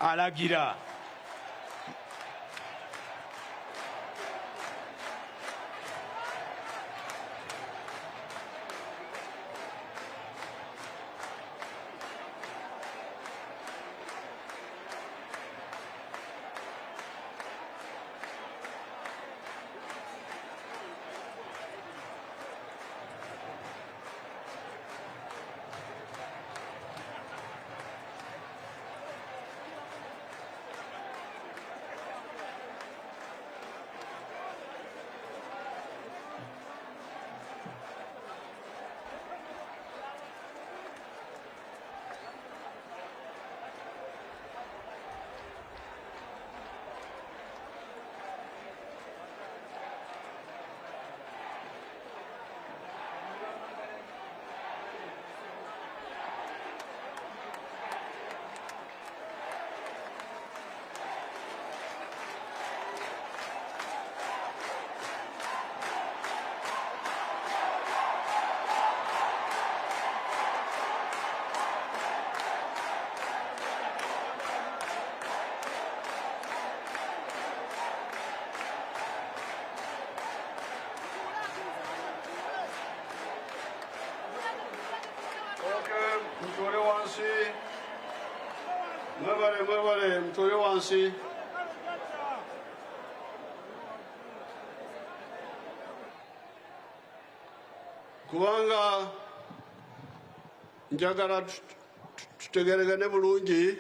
alagira. Mtore wansi. Kubanga njagala tutegeregane bulungi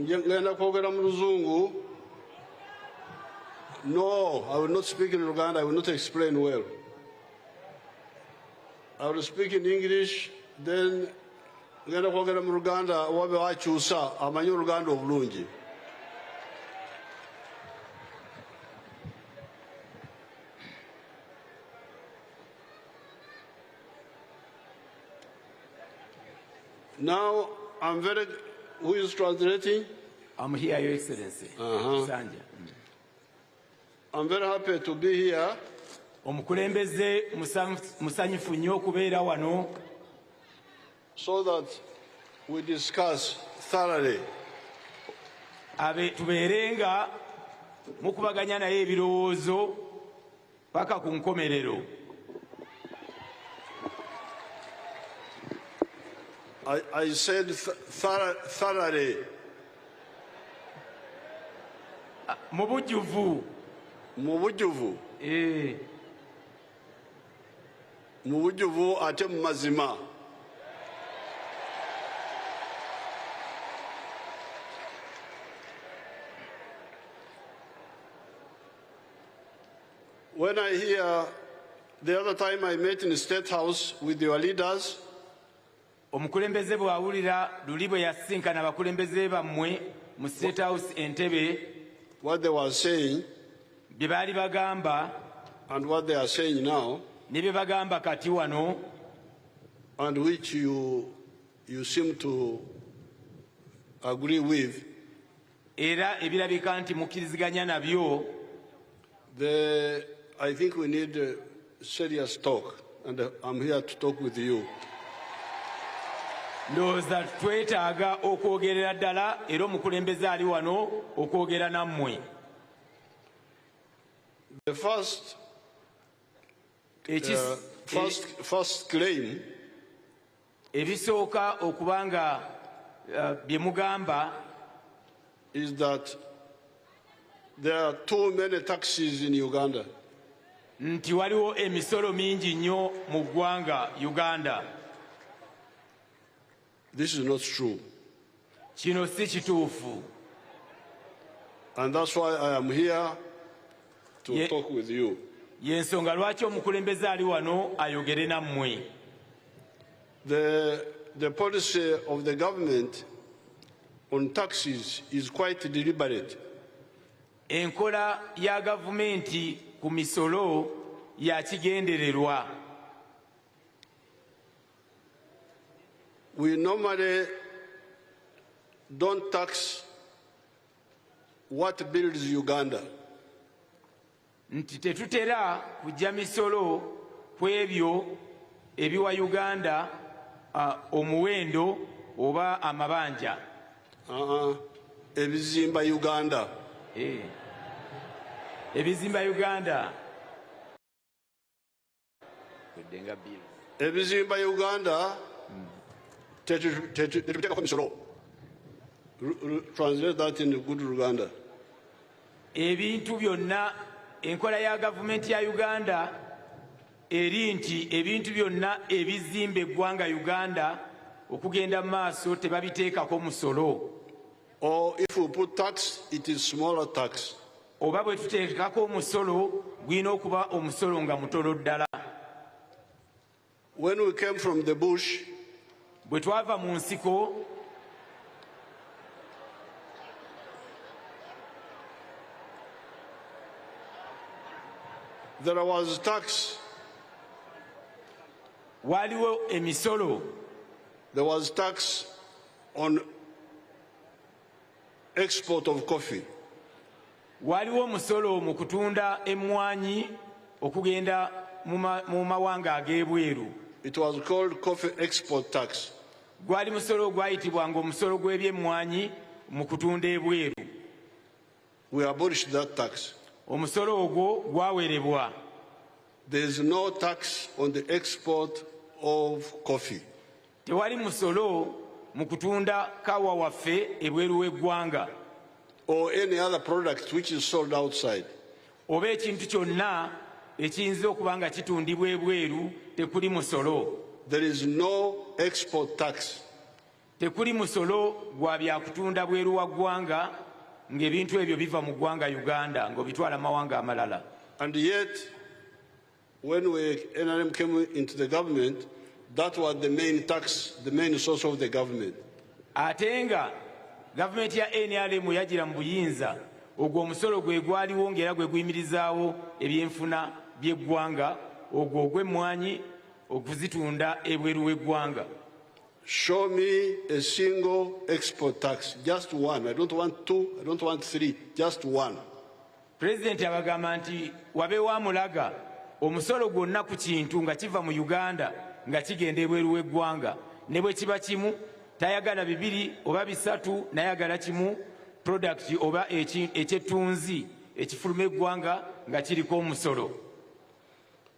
ngenda kwogera mu Luzungu. No, I will not speak in Uganda. I will not explain well. I will speak in English, then ngenda kwogera mu Luganda wabe wakyusa amanyi Oluganda obulungi. Now, who is translating? I'm here, Your Excellency. Sanja. I'm very happy to be here. Omukulembeze musanyifu nnyo okubeera wano. So that we discuss thoroughly. Tubeerenga mukubaganya naye ebirowoozo paka ku nkomerero. I said thoroughly. Mu bujjuvu. Mu bujjuvu. Mu bujjuvu ate mu mazima. When I hear the other time I met in the State House with your leaders, omukulembeze bw'awulira luli bwe yasinkana abakulembeze bammwe mu State House Entebbe, what they were saying bye baali bagamba and what they are saying now, ne bye bagamba kati wano, and which you seem to agree with, era ebirabika nti mukkiriziganya nabyo, I think we need serious talk, and I'm here to talk with you. Ndowooza twetaaga okwogerera ddala era omukulembeze ali wano okwogera nammwe. The first claim ebisooka okuba nga bye mugamba is that there are too many taxes in Uganda. Nti waliwo emisolo mingi nnyo mu ggwanga Uganda. This is not true. Kino si kituufu. And that's why I am here to talk with you. Yensonga lwaki omukulembeze ali wano ayogere nammwe. The policy of the government on taxes is quite deliberate. Enkola ya gavumenti ku misolo ya kigendererwa. We normally don't tax what builds Uganda. Nti tetutera kujja misolo ku ebyo ebiwa Uganda omuwendo oba amabanja. Ebizimba Uganda. Ebizimba Uganda. Ebizimba Uganda. Translate that in good Uganda. Ebintu byonna enkola ya gavumenti ya Uganda eri nti ebintu byonna ebizimba eggwanga Uganda okugenda maaso tebabiteekako musolo. Or if we put tax, it is smaller tax. Oba bwe tuteekako omusolo gwina okuba omusolo nga mutono ddala. When we came from the bush, bwe twava mu nsiko, there was tax. Waliwo emisolo. There was tax on export of coffee. Waliwo omusolo mu kutunda emmwanyi okugenda mu mawanga ag'ebweru. It was called coffee export tax. Gwali musolo gwayitibwanga omusolo gw'ebyemmwanyi mu kutunda ebweru. We abolished that tax. Omusolo ogwo gwawerebwa. There is no tax on the export of coffee. Tewali musolo mu kutunda kawa waffe ebweru w'eggwanga. Or any other product which is sold outside. Oba ekintu kyonna ekiyinza okuba nga kitundibwa ebweru tekuli musolo. There is no export tax. Tekuli musolo gwa byakutunda bweru wa ggwanga ng'ebintu ebyo biva mu ggwanga Uganda ng'obitwala mawanga amalala. And yet, when NRM came into the government, that was the main tax, the main source of the government. Ate nga gavumenti ya NRM yagira mu buyinza, ogwo omusolo gwe gwaliwo ng'era gwe guyimirizaawo ebyenfuna by'eggwanga, ogwo ogw'emmwanyi okuzitunda ebweru w'eggwanga. Show me a single export tax, just one. I don't want two, I don't want three, just one. President abagamba nti wabeewo amulaga omusolo gwonna ku kintu nga kiva mu Uganda nga kigenda ebweru w'eggwanga, ne bwe kiba kimu tayagala bibiri oba bisatu, nayagala kimu product oba ekyettunzi ekifuluma eggwanga nga kiriko omusolo.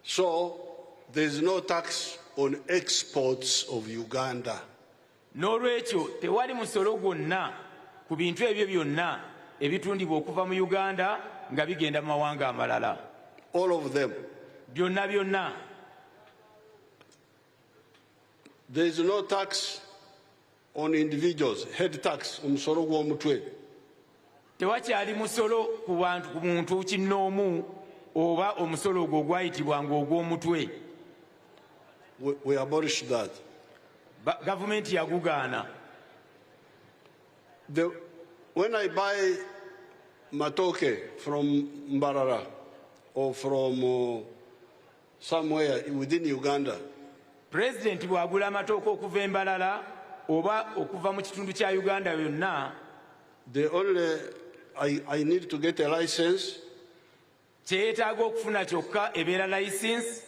So there is no tax on exports of Uganda. N'olwekyo tewali musolo gwonna ku bintu ebyo byonna ebitundibwa okuva mu Uganda nga bigenda mu mawanga amalala. All of them. Byonna byonna. There is no tax on individuals, head tax, omusolo gw'omutwe. Tewakyali musolo ku bantu, ku muntu kinnoomu oba omusolo ogwo gwayitibwanga ogw'omutwe. We abolished that. Gavumenti yagugaana. When I buy matoke from Mbarara or from somewhere within Uganda, President bw'agula amatooke okuva e Mbarara oba okuva mu kitundu kya Uganda yonna, I need to get a license. Kyetaaga okufuna kyokka ebeera license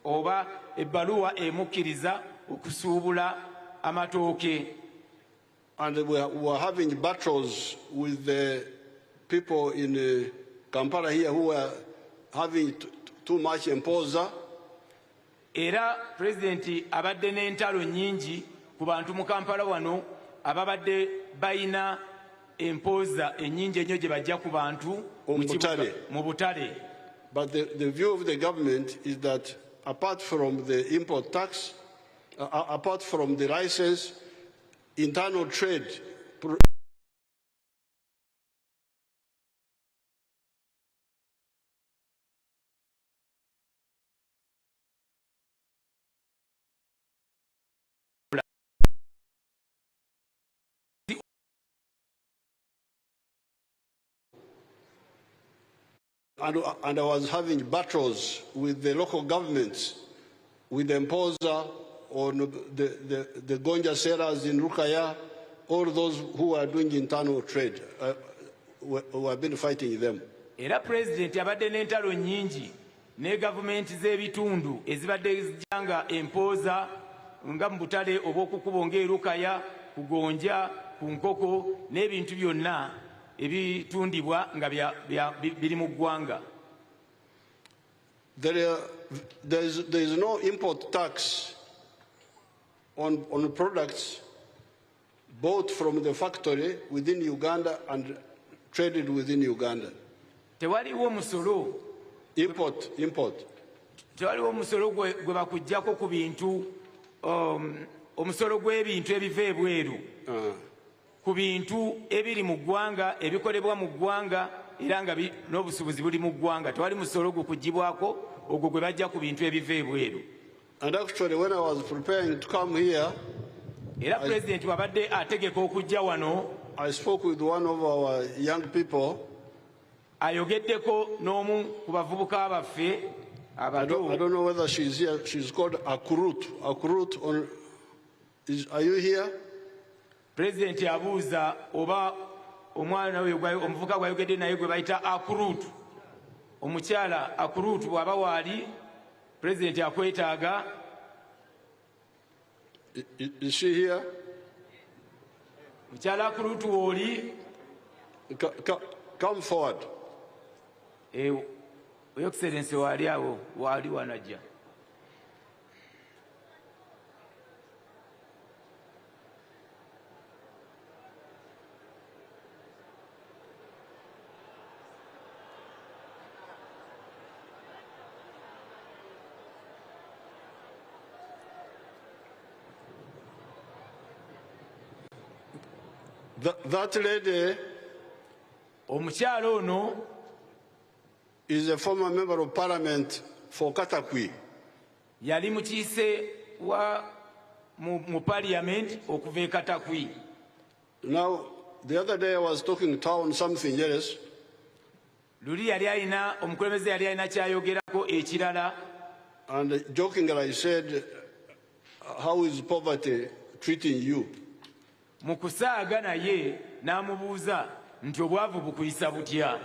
oba ebbaluwa emukkiriza okusuubula amatooke. And we were having battles with the people in Kampala here who were having too much imposer. Era President abadde n'entalo nnyingi ku bantu mu Kampala wano ababadde bayina imposer ennyingi ennyo gye bajja ku bantu mu butale. But the view of the government is that apart from the import tax, apart from the license, internal trade and I was having battles with the local governments, with the imposer on the gonja sellers in Rukaya, all those who are doing internal trade, who have been fighting them. Era President abadde n'entalo nnyingi ne gavumenti z'ebitundu ezibadde zijjanga imposer nga mu butale obw'okukubo ng'e Rukaya ku gonja, ku nkoko n'ebintu byonna ebitundibwa nga biri mu ggwanga. There is no import tax on products bought from the factory within Uganda and traded within Uganda. Tewaliwo musolo. Import. Tewaliwo musolo gwe bakuggyako ku bintu, omusolo gw'ebintu ebiva ebweru. Ku bintu ebiri mu ggwanga, ebikolebwa mu ggwanga, era nga n'obusuubuzi buli mu ggwanga. Tewali musolo gukuggibwako ogwo gwe bajja ku bintu ebiva ebweru. And actually when I was preparing to come here, era President wabadde ategeka okujja wano, I spoke with one of our young people. Ayogeddeko n'omu ku bavubuka baffe abato. I don't know whether she's here. She's called Akurut. Are you here? President abuuza oba omwana we omuvubuka gwayogedde naye gwe bayita Akurut. Omukyala Akurut bw'aba waali, President akwetaaga. Is she here? Mukyala Akurut w'oli? Come forward. Your Excellency waali awo, waali wanajja. That lady omukyala ono is a former member of parliament for Katakwi. Yali mukiise wa mu parliament okuva e Katakwi. Now, the other day I was talking town something else. Luli yali alina, omukulembeze yali alina kyayogerako ekirala. And jokingly I said, how is poverty treating you? Mu kusaaga naye n'amubuuza nti obwavu bukuyisa butya.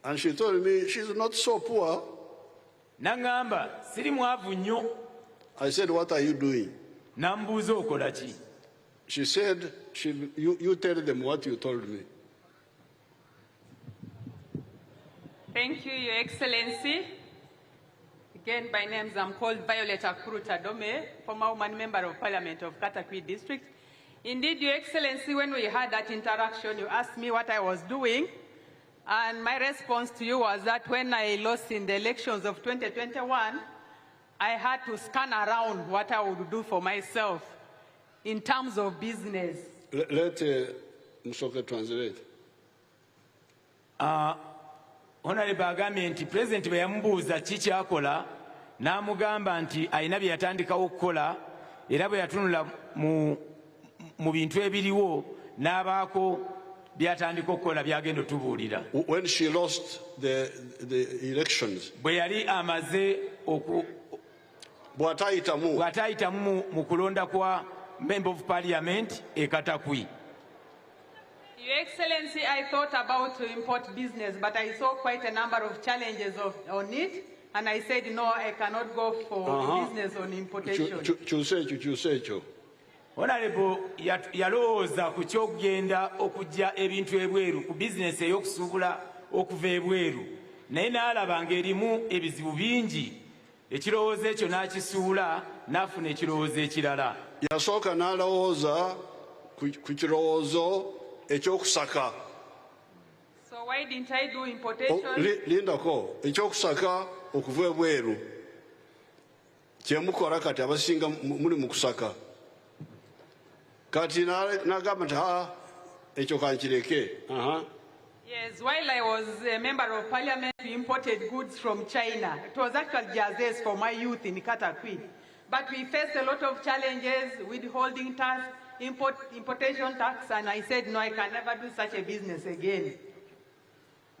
And she told me she's not so poor. N'aŋŋamba siri mwavu nnyo. I said, what are you doing? N'amubuuza okola ki? She said, you tell them what you told me. Thank you, Your Excellency. Again, by names, I'm called Violet Akurut Adome, former woman member of Parliament of Katakwi District. Indeed, Your Excellency, when we had that interaction, you asked me what I was doing. And my response to you was that when I lost in the elections of 2021, I had to scan around what I would do for myself in terms of business. Let Musoke translate. Honorable Agambye nti President bwe yamubuuza ki kyakola, n'amugamba nti alina bye yatandikawo okukola, era bwe yatunula mu bintu ebiriwo n'abaako byatandika okukola byagenda otubuulira. When she lost the elections, bwe yali amaze bw'atayitamu mu kulonda kwa Member of Parliament e Katakwi. Your Excellency, I thought about import business, but I saw quite a number of challenges on it, and I said, no, I cannot go for business on importation. Kyuseekyo. Honorable yalowooza ku ky'okugenda okujja ebintu ebweru ku bizinesi ey'okusuubula okuva ebweru, naye n'alaba ng'erimu ebizibu bingi. Ekirowoozo ekyo n'akisuula n'afuna ekirowoozo ekirala. Yasooka n'alowooza ku kirowoozo ekyokusaka. So why didn't I do importation? Lindako, ekyokusaka okuva ebweru. Kyemukola kati abasinga muli mu kusaka. Kati n'agamba nti ekyo kankireke. Yes, while I was a member of Parliament, we imported goods from China. It was actually jerseys for my youth in Katakwi. But we faced a lot of challenges, withholding tax, importation tax, and I said, no, I can never do such a business again.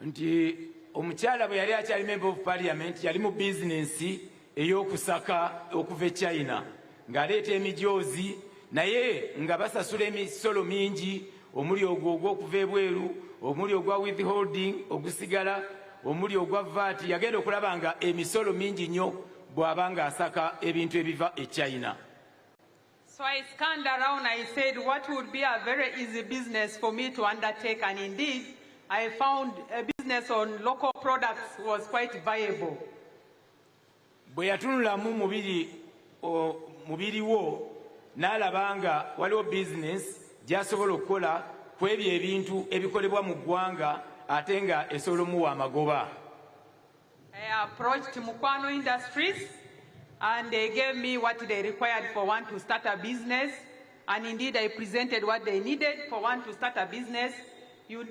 Nti omukyala bwe yali akyali Member of Parliament yali mu bizinesi ey'okusaka okuva e China ng'aleeta emijoozi naye nga basasula emisolo mingi omuli ogwo ogw'okuva ebweru, omuli ogwa withholding ogusigala, omuli ogwa VAT. Yagenda okulaba nga emisolo mingi nnyo bw'aba ng'asaka ebintu ebiva e China. So I scanned around, I said what would be a very easy business for me to undertake, and indeed, I found a business on local products was quite viable. Bwe yatunulamu mubiri wo n'alaba nga waliwo business gy'asobola okukola ku ebyo ebintu ebikolebwa mu ggwanga ate nga esobola omuwa amagoba. I approached Mukwano Industries and they gave me what they required for one to start a business, and indeed I presented what they needed for one to start a business.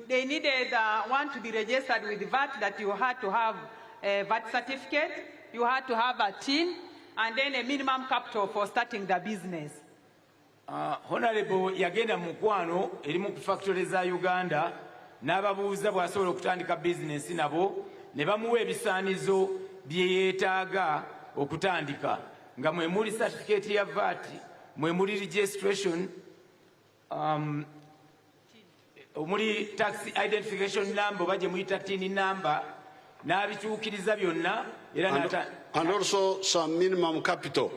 They needed one to be registered with VAT, that you had to have a VAT certificate, you had to have a TIN, and then a minimum capital for starting the business. Honorable yagenda mu Mukwano erimu ku factory za Uganda n'ababuuza bw'asobola okutandika business nabo ne bamuwa ebisaanizo bye yeetaaga okutandika nga mwe muli certificate ya VAT, mwe muli registration, omuli tax identification number oba gye muyita TIN number, n'abituukiriza byonna era and also some minimum capital.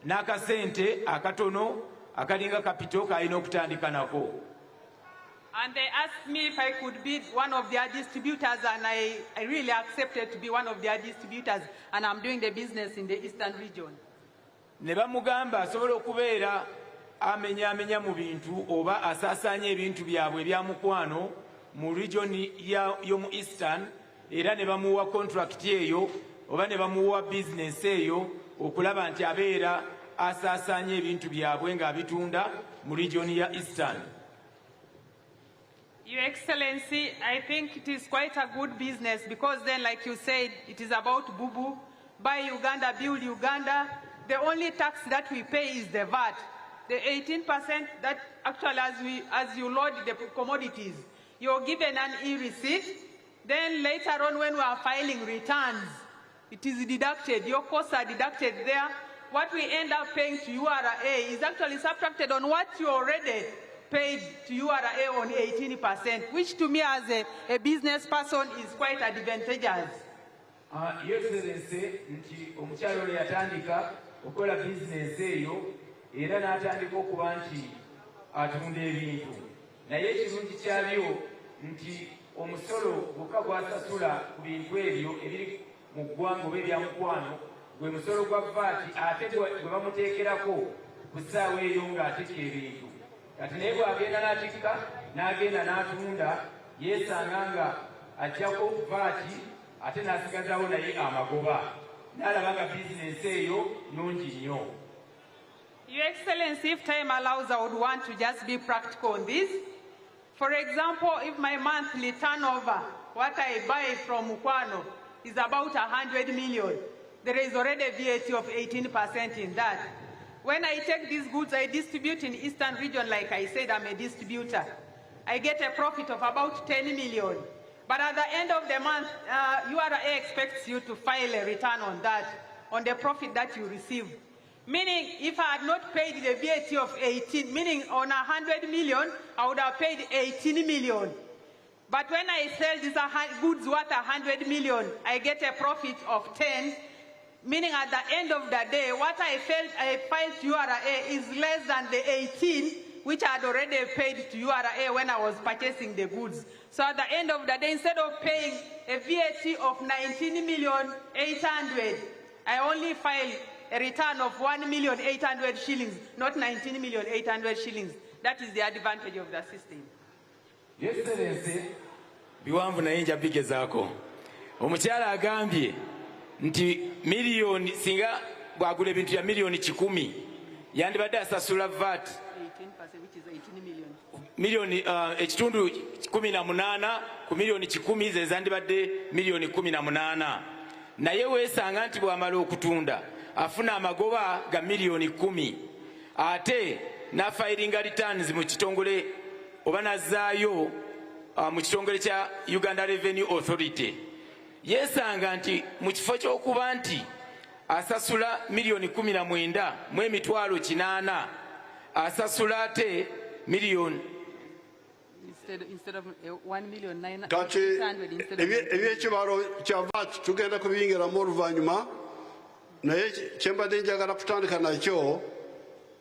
N'akasente akatono akalinga capital k'alina okutandika nako. And they asked me if I could be one of their distributors, and I really accepted to be one of their distributors, and I'm doing the business in the Eastern region. Ne bamugamba asobola okubeera amenya mu bintu oba asaasaanya ebintu byabwe ebya Mukwano mu region y'omu Eastern, era ne bamuwa contract eyo oba ne bamuwa business eyo okulaba nti abeera asaasaanya ebintu byabwe ng'abitunda mu region ya Eastern. Your Excellency, I think it is quite a good business, because then, like you said, it is about bubu, buy Uganda, build Uganda. The only tax that we pay is the VAT. The 18% that actually, as you load the commodities, you're given an e-receipt. Then later on, when we are filing returns, it is deducted. Your costs are deducted there. What we end up paying to URA is actually subtracted on what you already paid to URA on 18%, which to me as a business person is quite advantageous. Your Excellency, nti omukyalo oli yatandika okola business eyo era n'atandika okuba nti atunda ebintu. Naye ekirungi kyabyo nti omusolo gwokka gw'asasula ku bintu ebyo ebiri mu ggwanga oba ebya Mukwano gwe musolo gwa VAT, ate gwe bamuteekerako ku ssaawa eyo ng'atikka ebintu. Kati naye bw'agenda n'atikka n'agenda n'atunda yeesanga nga ajjako VAT ate n'asigazaawo naye amagoba, n'alaba nga bizinensi eyo nnungi nnyo. Your Excellency, if time allows, I would want to just be practical on this. For example, if my monthly turnover, what I buy from Mukwano, is about 100 million, there is already VAT of 18% in that. When I take these goods, I distribute in Eastern region, like I said, I'm a distributor. I get a profit of about 10 million. But at the end of the month, URA expects you to file a return on that, on the profit that you receive. Meaning, if I had not paid the VAT of 18, meaning on 100 million, I would have paid 18 million. But when I sell these goods worth 100 million, I get a profit of 10, meaning at the end of the day, what I filed to URA is less than the 18, which I had already paid to URA when I was purchasing the goods. So at the end of the day, instead of paying a VAT of 19,800,000, I only filed a return of 1,800,000 shillings, not 19,800,000 shillings. That is the advantage of the system. Yes, Excellency, biwanvu naye nja bigezaako. Omukyala agambye nti miliyoni singa bwagula ebintu ya miliyoni 10 yandibadde asasula VAT 18%, which is 18 million. Miliyoni ekitundu 18 ku miliyoni 10 ze zandibadde miliyoni 18. Naye weesanga nti bw'amala okutunda afuna amagoba ga miliyoni 10 ate n'afilinga returns mu kitongole oba nazzaayo mu kitongole kya Uganda Revenue Authority. Yeesanga nti mu kifo ky'okuba nti asasula miliyoni 19 mu emitwalo 8 asasula ate miliyoni Instead of 1,900,000. Kati ebyekibalo kya VAT tugenda kubiyingiramu oluvannyuma, naye kyembadde njagala kutandika nakyo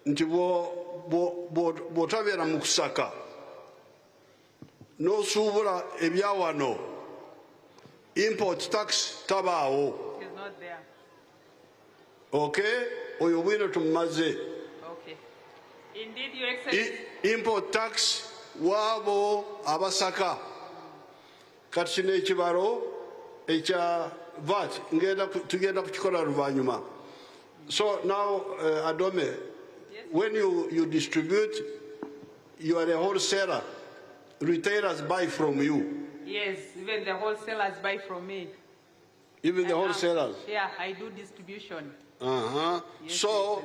nti bw'otabeera mu kusaka n'osuubula ebyawano import tax tabaawo. It's not there. Okay, oyo bwino tumumaze. Okay. Indeed, Your Excellency. Import tax waabo abasaka. Kati kino ekibalo ekya VAT tugenda kukikola luvannyuma. So now, Adome, yes, when you distribute, you are a wholesaler. Retailers buy from you. Yes, even the wholesalers buy from me. Even the wholesalers? Yeah, I do distribution. Yes, so,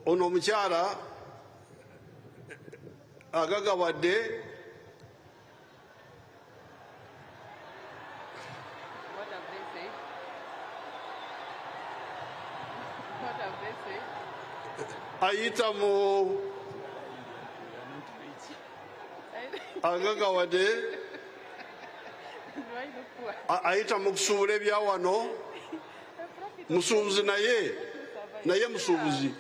ono mukyala agagawadde What have they said? What have they said? ayita mu agagawadde ayita mu kusuubula ebyawano musuubuzi naye musuubuzi.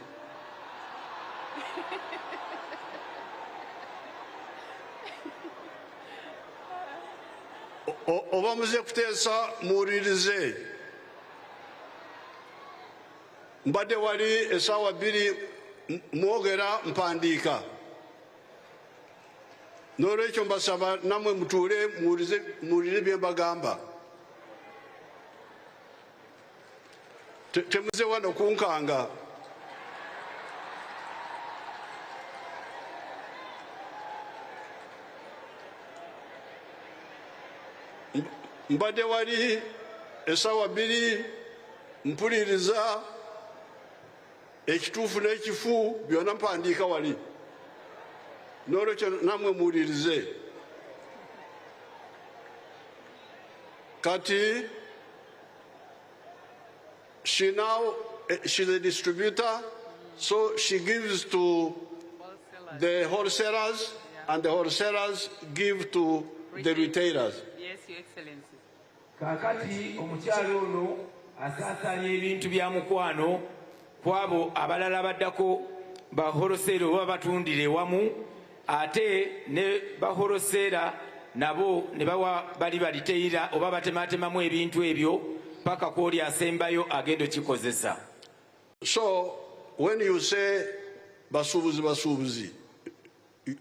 Oba muze kuteesa muwulirize. Mbadde wali essaawa 2 mwogera mpandiika. N'olwekyo mbasaba nammwe mutuule muwulire bye mbagamba. Temuze wano kunkanga. Mbadde wali essaawa 2 mpuliriza ekituufu n'ekifu byonna mpandiika wali. N'olwekyo nammwe muwulirize. Kati she's a distributor, so she gives to the wholesalers, and the wholesalers give to the retailers. Yes, Your Excellency. Kakati omukyalo ono asaasaanya ebintu bya mukwano kwabo abalala baddako bahorosera oba batundira ewamu, ate ne bahorosera nabo ne bawa bali baliteera oba batematemamu ebintu ebyo paka kwoli asembayo agenda kikozesa. So when you say basuubuzi,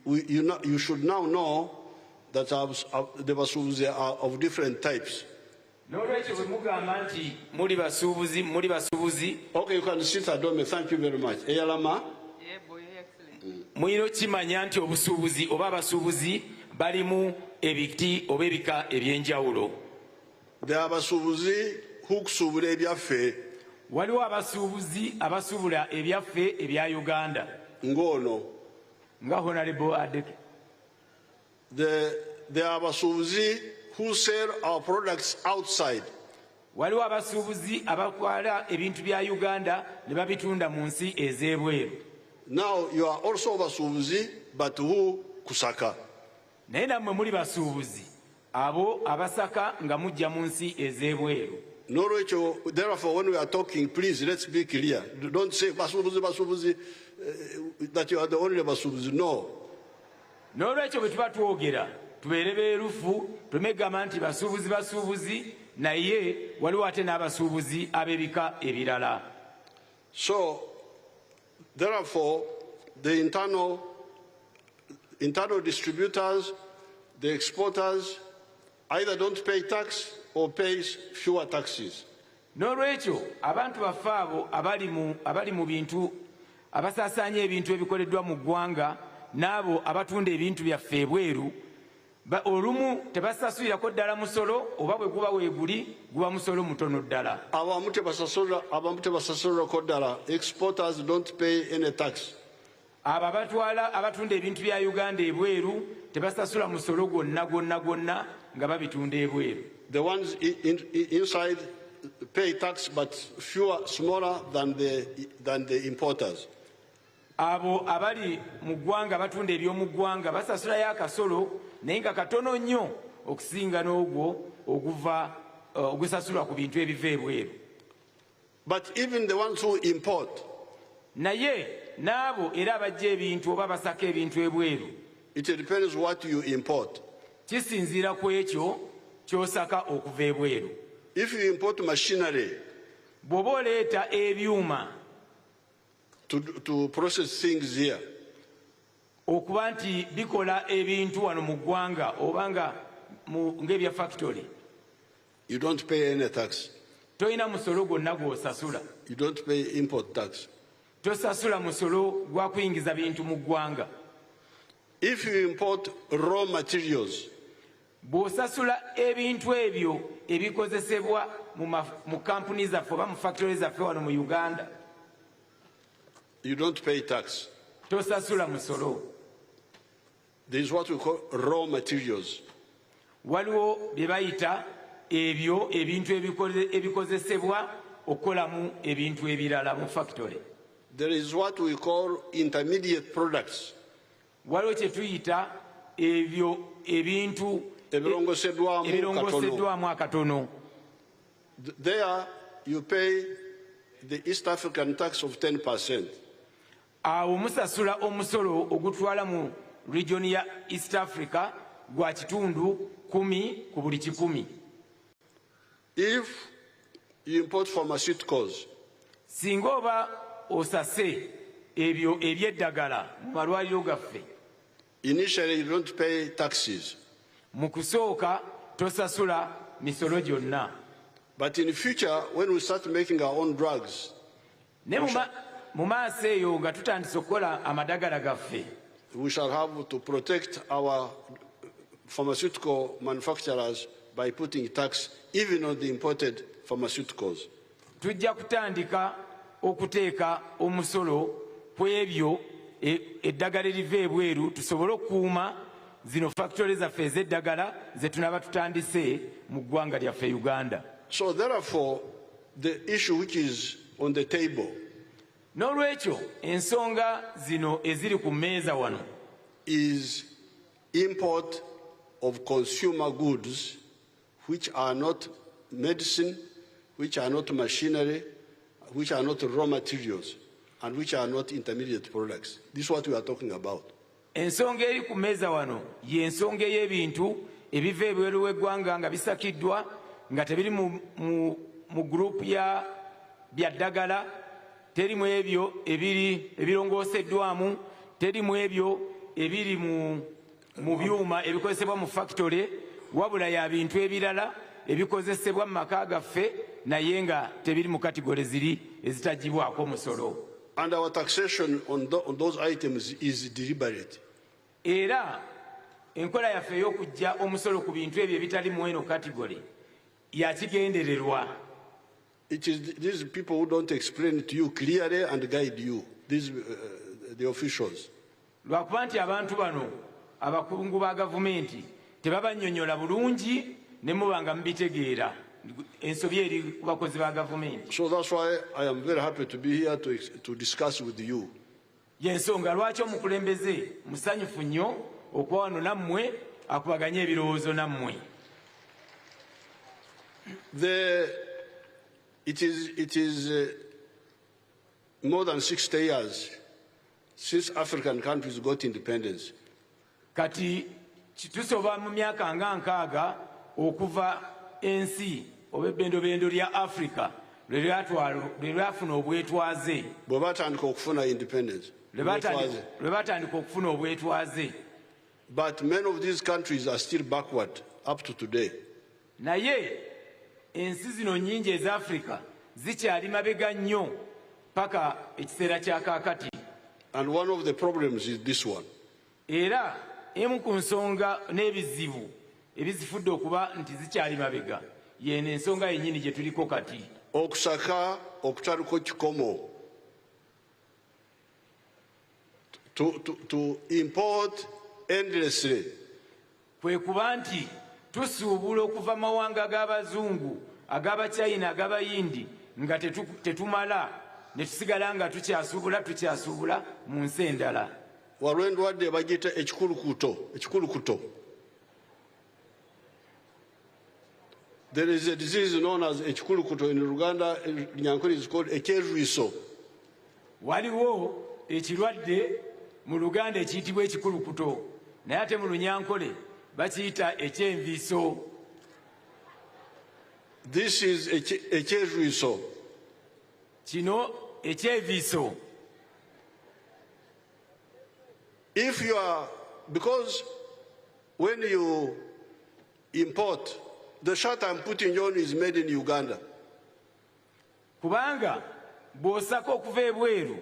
you should now know that the basuubuzi are of different types. N'olwekyo bwe mugamba nti muli basuubuzi. Okay, you can sit, Adome. Thank you very much. Eyalama. Yeah, boy, excellent. Muyino kimanya nti obusuubuzi oba abasuubuzi balimu ebiti oba ebika ebyenjawulo. There are abasuubuzi kusuubula ebyaffe. Waliwo abasuubuzi abasuubula ebyaffe ebya Uganda. Ngono. Nga Honorable Adeke. There are abasuubuzi who sell our products outside. Waliwo abasuubuzi abakwala ebintu bya Uganda ne babitunda mu nsi ez'ebweru. Now you are also basuubuzi, but who kusaka. Naye nammwe muli basuubuzi abo abasaka nga mujja mu nsi ez'ebweru. N'olwekyo, therefore, when we are talking, please let's be clear. Don't say basuubuzi that you are the only basuubuzi. No. N'olwekyo bwe tuba twogera tubeere beerufu tumegamba nti basuubuzi naye waliwo ate n'abasuubuzi ab'ebika ebirala. So therefore the internal distributors, the exporters either don't pay tax or pay fewer taxes. N'olwekyo abantu baffe abo abali mu bintu abasaasaanya ebintu ebikoleddwa mu ggwanga n'abo abatunda ebintu byaffe ebweru olumu tebasasulirako ddala musolo oba bwe guba weeguli guba musolo mutono ddala. Abamu tebasasulirako ddala. Exporters don't pay any tax. Abo abatunda ebintu bya Uganda ebweru tebasasula musolo gwonna nga babitunda ebweru. The ones inside pay tax, but smaller than the importers. Abo abali mu ggwanga batunda eby'omu ggwanga basasulayo akasolo naye nga katono nnyo okusinga n'ogwo ogusasulwa ku bintu ebiva ebweru. But even the ones who import, naye n'abo era abajja ebintu oba basaka ebintu ebweru. It depends what you import. Kisinziira ku ekyo ky'osaka okuva ebweru. If you import machinery bw'oba oleeta ebyuma to process things here, okuba nti bikola ebintu wano mu ggwanga oba nga ng'ebya factory, you don't pay any tax. tolina musolo gwonna gw'osasula. You don't pay import tax. Tosasula musolo gwa kuyingiza bintu mu ggwanga. If you import raw materials, bw'osasula ebintu ebyo ebikozesebwa mu kampuni zaffe oba mu factory zaffe wano mu Uganda, you don't pay tax. tosasula musolo. There is what we call raw materials. Waliwo bye bayita ebyo ebintu ebikozesebwa okukolamu ebintu ebirala mu factory. There is what we call intermediate products. Waliwo kye tuyita ebyo ebintu ebirongoseddwamu akatono. There you pay the East African tax of 10%. Awo musasula omusolo ogutwala mu region ya East Africa gwa kitundu 10 ku buli 100. If you import pharmaceuticals, singa oba osase ebyo ebyeddagala mu malwaliro gaffe, initially you don't pay taxes. mu kusooka tosasula misolo gyonna. But in the future, when we start making our own drugs, ne mu maaso eyo nga tutandise okukola amadagala gaffe, we shall have to protect our pharmaceutical manufacturers by putting tax even on the imported pharmaceuticals. tujja kutandika okuteeka omusolo ku ebyo eddagala eriva ebweru tusobole okukuuma zino factory zaffe ez'eddagala ze tunaba tutandise mu ggwanga lyaffe Uganda. So therefore, the issue which is on the table N'olwekyo ensonga zino eziri ku mmeeza wano is import of consumer goods which are not medicine, which are not machinery, which are not raw materials, and which are not intermediate products. This is what we are talking about. ensonga eri ku mmeeza wano y'ensonga ey'ebintu ebiva ebweru w'eggwanga nga bisakiddwa nga tebiri mu gurupu ya byaddagala, terimu ebyo ebirongooseddwamu, terimu ebyo ebiri mu byuma ebikozesebwa mu factory, wabula ya bintu ebirala ebikozesebwa mu maka gaffe naye nga tebiri mu kategori ziri ezitagibwako musolo. And our taxation on those items is deliberate. Era enkola yaffe ey'okujja omusolo ku bintu ebyo ebitali mu eno kategori ya kigendererwa. It is these people who don't explain it to you clearly and guide you, the officials. Lwakuba nti abantu bano abakungu ba gavumenti tebabannyonnyola bulungi ne muba nga mubitegeera ensobi eri ku bakozi ba gavumenti. So that's why I am very happy to be here to discuss with you. Y'ensonga lwaki omukulembeze musanyufu nnyo okuba wano nammwe akubaganya ebirowoozo nammwe. It is more than 60 years since African countries got independence. Kati tusoba mu myaka nga 6 okuva ensi oba ebbendobendo lya Africa lwe lyafuna obwetwaze. Bwe batandika okufuna independence. Lwe batandika okufuna obwetwaze. But many of these countries are still backward up to today. Naye ensi zino nnyingi eza Africa zikyali mabega nnyo paka ekiseera kya kaakati. And one of the problems is this one. Era emu ku nsonga n'ebizibu ebizifudde okuba nti zikyali mabega yeno ensonga yennyini gye tuliko kati. Okusaka okutaliko kikomo. To import endlessly. Kwe kuba nti tusuubula okuva mawanga g'abazungu ag'abachina ag'abayindi nga tetumala ne tusigala nga tukyasuubula mu nsi endala. Waliwo endwadde bagiyita ekikulukuto. There is a disease known as ekikulukuto in Uganda. Nyankole is called ekyerwiso. waliwo ekirwadde mu Luganda ekiyitibwa ekikulukuto naye ate mu Lunyankole bakiyita ekyenviiso. This is ekyerwiiso. Kino ekyeviiso. If you are, because when you import, the shirt I'm putting on is made in Uganda. Kubanga bw'osaka okuva ebweru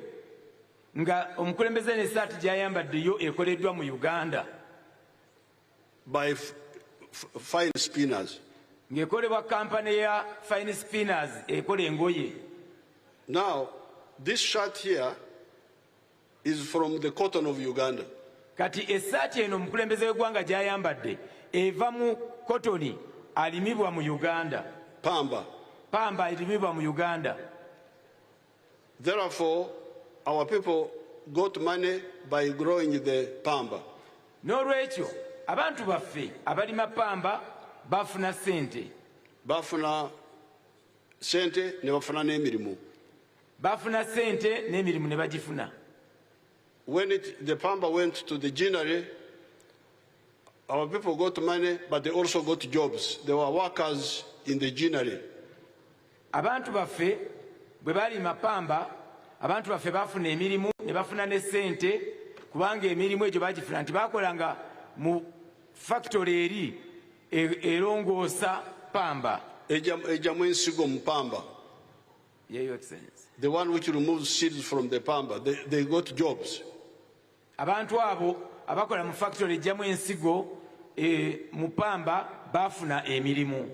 nga omukulembeze n'essaati gy'ayambaddeyo ekoleddwa mu Uganda. By fine spinners. Ng'ekolebwa kampani ya Fine Spinners ekola engoye. Now, this shirt here is from the cotton of Uganda. Kati essaati eno omukulembeze w'eggwanga gy'ayambadde eva mu kotoni alimibwa mu Uganda. Pamba elimibwa mu Uganda. Therefore, our people got money by growing the pamba. N'olwekyo abantu baffe abalima pamba bafuna sente. Bafuna sente ne bafuna n'emirimu. Bafuna sente n'emirimu ne bagifuna. When the pamba went to the ginnery, our people got money, but they also got jobs. They were workers in the ginnery. Abantu baffe bwe balima pamba, abantu baffe bafuna emirimu ne bafuna ne sente kubanga emirimu egyo bagifuna nti bakolanga mu factory eri erongoosa pamba. Ejamu ensigo mu pamba. Yeah, Your Excellency. The one which removes seeds from the pamba, they got jobs. Abantu abo abakola mu factory ejjamu ensigo mu pamba bafuna emirimu.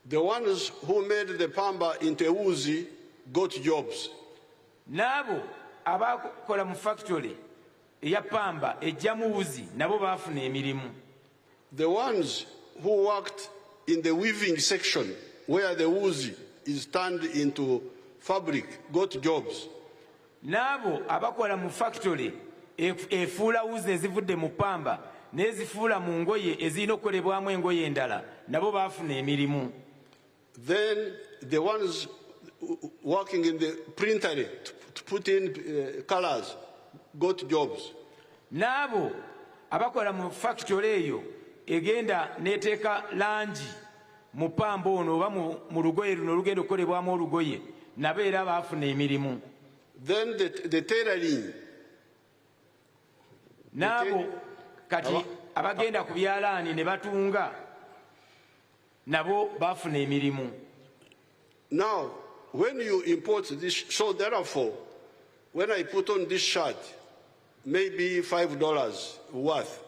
The ones who made the pamba into ewuzi got jobs. N'abo abakola mu factory eya pamba ejjamu wuzi nabo bafuna emirimu. The ones who worked in the weaving section where the wuzi is turned into fabric got jobs. N'abo abakola mu factory efuula wuzi ezivudde mu pamba n'ezifuula mu ngoye ezirina okukolebwamu engoye endala nabo bafuna emirimu. Then the ones working in the printery to put in colors got jobs. N'abo abakola mu factory eyo egenda n'eteeka langi mu pamba ono oba mu lugoye luno olugenda okukolebwamu olugoye nabo era baafuna emirimu. Then the tailoring. N'abo kati abagenda ku byalaani ne batunga nabo baafuna emirimu. Now, when you import this, so therefore, when I put on this shirt, maybe $5 worth.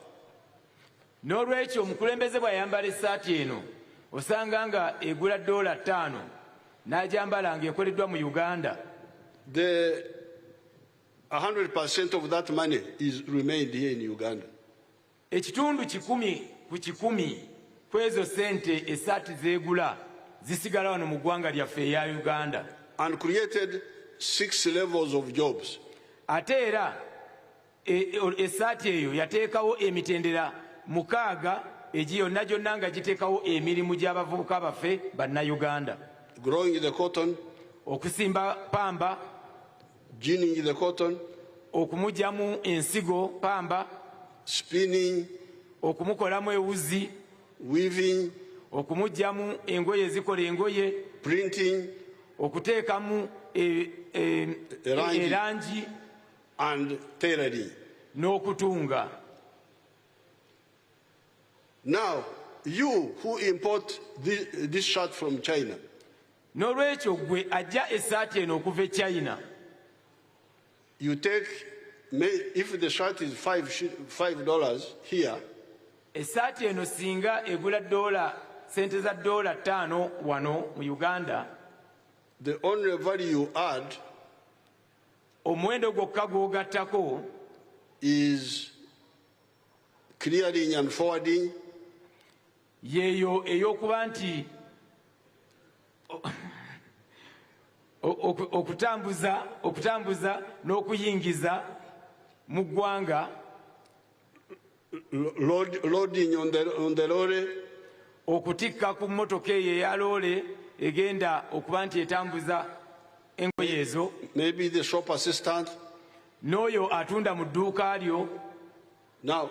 N'olwekyo omukulembeze bw'ayambala essaati eno osanga nga egula $5 n'agyambala ng'ekoleddwa mu Uganda. The 100% of that money is remained here in Uganda. Ekitundu 100 ku 100 kwezo sente essaati zeegula zisigala wano mu ggwanga lyaffe eya Uganda. And created 6 levels of jobs. Ate era essaati eyo yateekawo emitendera 6 yonna gyonna nga giteekawo emirimu gy'abavubuka baffe bannayuganda. Growing the cotton. Okusimba pamba. Ginning the cotton. Okumugyamu ensigo pamba. Spinning. Okumukolamu ewuzi. Weaving. Okumugyamu engoye ezikola engoye. Printing. Okuteekamu erangi. And tailoring. N'okutunga. Now, you who import this shirt from China. N'olwekyo gwe ajja essaati eno okuva e China. You take, if the shirt is $5 here. Essaati eno singa egula sente za $5 wano mu Uganda. The only value you add omuwendo gwokka gw'ogattako is clearing and forwarding. Yeeyo ey'okuba nti okutambuza n'okuyingiza mu ggwanga. Loading on the lorry. Okutikka ku mmotoka eyo eya loole egenda okuba nti etambuza engoye ezo. maybe the shop assistant. n'oyo atunda mu dduuka lyo. Now,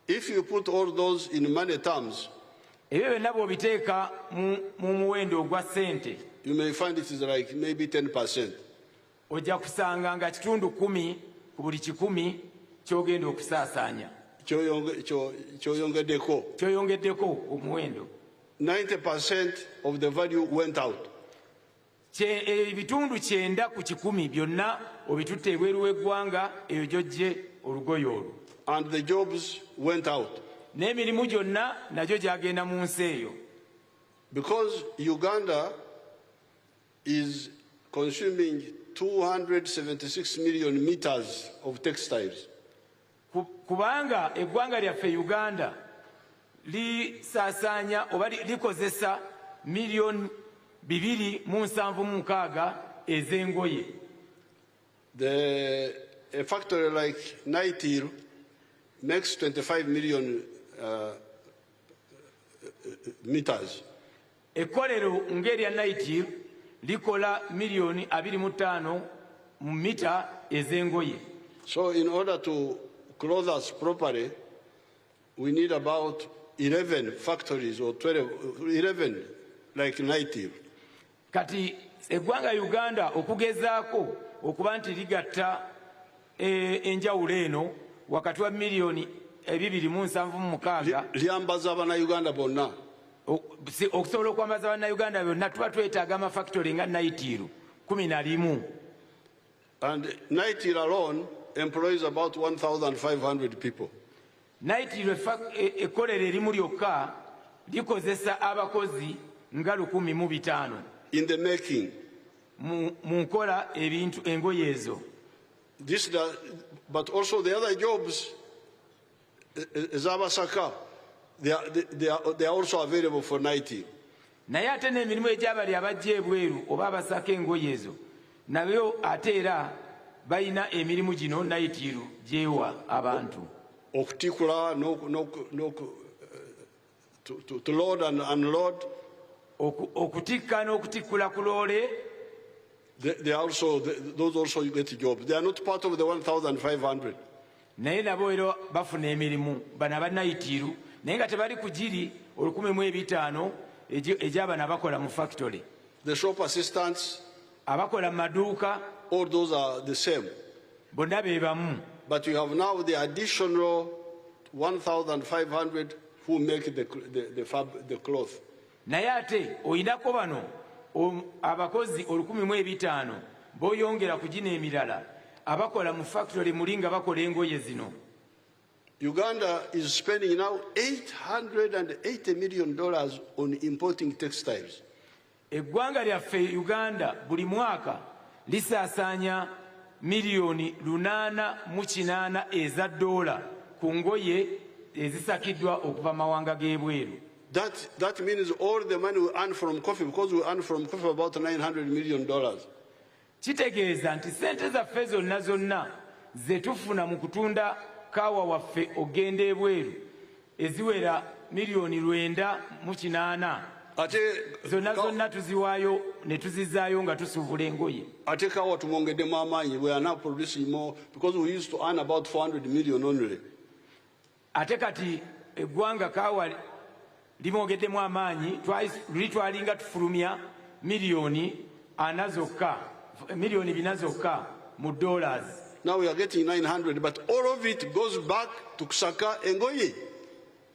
if you put all those in money terms, ebyo byonna bw'obiteeka mu muwendo ogwa ssente, you may find it is like maybe 10%. ojja kusanga nga kitundu 10 ku buli 100 ky'ogenda okusaasaanya, ky'oyongeddeko omuwendo. 90% of the value went out. Ebitundu 90 ku 100 byonna obitutte ebweru w'eggwanga, eyo gy'ojje olugoye olwo. And the jobs went out. N'emirimu gyonna nagyo gyagenda mu nsi eyo. Because Uganda is consuming 276 million meters of textiles. Kubanga eggwanga lyaffe Uganda lisaasaanya oba likozesa miliyoni 276 ez'engoye. A factory like Naitil makes 25 million meters. Ekkolero ng'erya Naitil likola miliyoni 25 mu mita ez'engoye. So in order to clothe us properly, we need about 11 factories or 11 like Naitil. Kati eggwanga Uganda okugezaako okuba nti ligatta enjawulo eno wakati wa miliyoni 276 lyambaza abannayuganda bonna. Okusobola okwambaza abannayuganda bonna tuba twetaaga amafactory nga Naitil 11. And Naitil alone employs about 1,500 people. Naitil ekkolero erimu lyokka likozesa abakozi nga 1,500 in the making. mu nkola ebintu engoye ezo. But also the other jobs, Abasuubuzi, they are also available for Naitil. Naye ate n'emirimu egy'abali abajja ebweru oba abasaka engoye ezo nabyo ate era balina emirimu gino Naitil gyewa abantu. Okutikula, to load and unload. Okutikka n'okutikkula ku loole. Those also get jobs. They are not part of the 1,500. Naye nabo era bafuna emirimu bano aba Naitil naye nga tebali ku giri 1,500 egy'abano abakola mu factory. The shop assistants, abakola mu maduuka, all those are the same. Bonna be bamu. But you have now the additional 1,500 who make the cloth. Naye ate oyinako bano abakozi 1,500 boyongera ku gino emirala abakola mu factory mulinga bakola engoye zino. Uganda is spending now $880 million on importing textiles. Eggwanga lyaffe Uganda buli mwaka lisaasaanya miliyoni 808 eza dola ku ngoye ezisakiddwa okuva mawanga g'ebweru. That means all the money we earn from coffee, because we earn from coffee about $900 million. Kitegeeza nti sente zaffe zonna ze tufuna mu kutunda kaawa waffe ogenda ebweru eziwera miliyoni 908 zonna tuziwaayo ne tuzizaayo nga tusuubula engoye. Ate kaawa tumwongeddemu amaanyi. We are now producing more because we used to earn about 400 million only. Ate kati eggwanga kaawa limwogeddemu amaanyi twalinga tufulumya miliyoni 4 zokka mu dollars. Now we are getting 900, but all of it goes back to Kusaka engoye.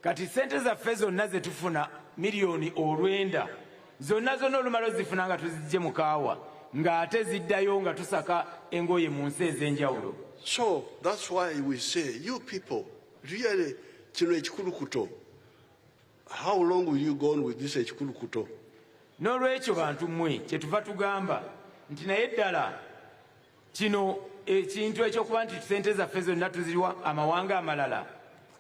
Kati sente zaffe zonna ze tufuna miliyoni 900 zonna olumala ozifuna nga tuzijje mu kaawa ng'ate ziddayo nga tusaka engoye mu nsi ez'enjawulo. So that's why we say, you people, really, kino ekikulukuto. How long will you go on with this ekikulukuto? N'olwekyo bantu mmwe kyetuva tugamba nti naye ddala kino ekintu ekyokuba nti sente zaffe zonna tuziriwa amawanga amalala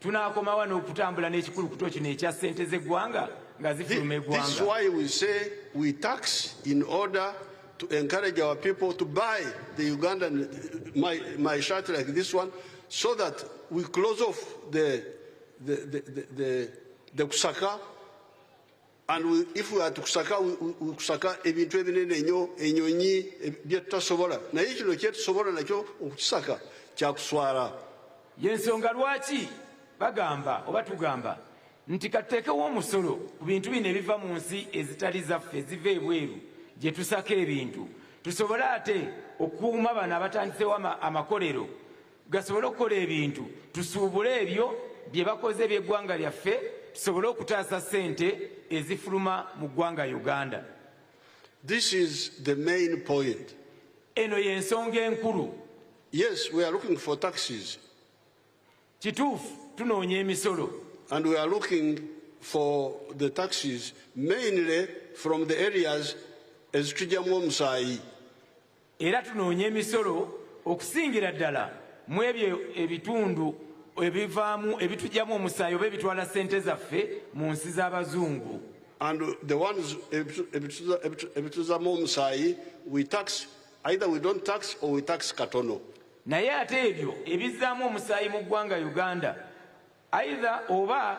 tunaakomawa n'okutambula n'ekikulukuto kino ekya sente z'eggwanga nga zifuluma eggwanga. This is why we say we tax in order to encourage our people to buy the Ugandan my shirt like this one, so that we close off the Kusaka And if we are to kusaka, we kusaka ebintu ebinene ennyo enyonyi bye tutasobola naye kino kyetusobola nakyo okukisaka kyakuswala. Yensonga lwaki bagamba oba tugamba nti katuteekewo omusolo ku bintu bino ebiva mu nsi ezitali zaffe eziva ebweru gye tusaka ebintu tusobole ate okukuuma bano abatandisewo amakolero gasobole okukola ebintu tusuubule ebyo bye bakoze eby'eggwanga lyaffe tusobole okutaasa ssente ezifuluma mu ggwanga Uganda. This is the main point. Eno y'ensonga enkulu. Yes, we are looking for taxes. Kituufu tunoonya emisolo. And we are looking for the taxes mainly from the areas ezitujjamu omusaayi. Era tunoonya emisolo okusingira ddala mu ebyo ebitundu ebivaamu ebitujjamu omusaayi oba ebitwala ssente zaffe mu nsi z'abazungu. And the ones ebituzaamu omusaayi we tax, either we don't tax or we tax katono. Naye ate ebyo ebizzaamu omusaayi mu ggwanga Uganda either oba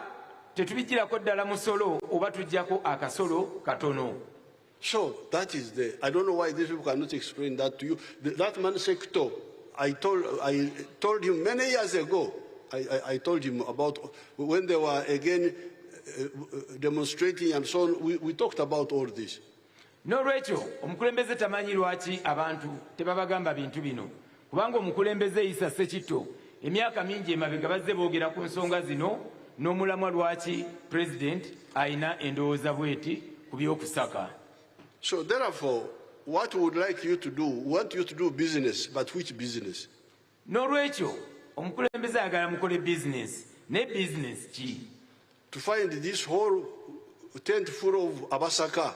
tetubigirako ddala musolo oba tujjako akasolo katono. So that is I don't know why these people cannot explain that to you. That man sector, I told him many years ago, I told him about when they were again demonstrating and so on, we talked about all this. N'olwekyo omukulembeze tamanyi lwaki abantu tebabagamba bintu bino kubanga omukulembeze Issa Ssekitto emyaka mingi emabega bazze boogera ku nsonga zino n'omulamwa lwaki president ayina endowooza bweti ku by'okusaka. So therefore, what we would like you to do, we want you to do business, but which business? N'olwekyo omukulembeze ayagala mukole business, ne business ki? To find this whole tent full of abasaka.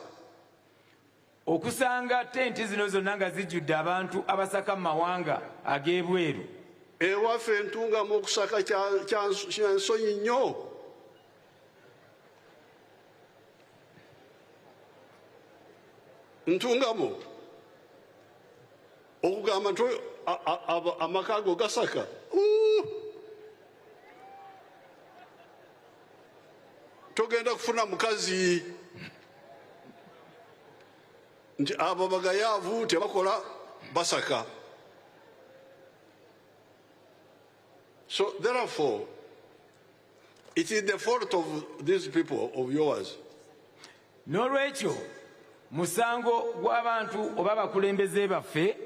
Okusanga tenti zino zonna nga zijjudde abantu abasaka mu mawanga ag'ebweru. Ewaffe ntungamu okusaka kya nsonyi nnyo. Ntungamu okugamba nti amaka ago gasaka. Togenda kufuna mukazi nti abo bagayaavu tebakola basaka. So therefore, it is the fault of these people of yours. N'olwekyo musango gw'abantu oba abakulembeze baffe.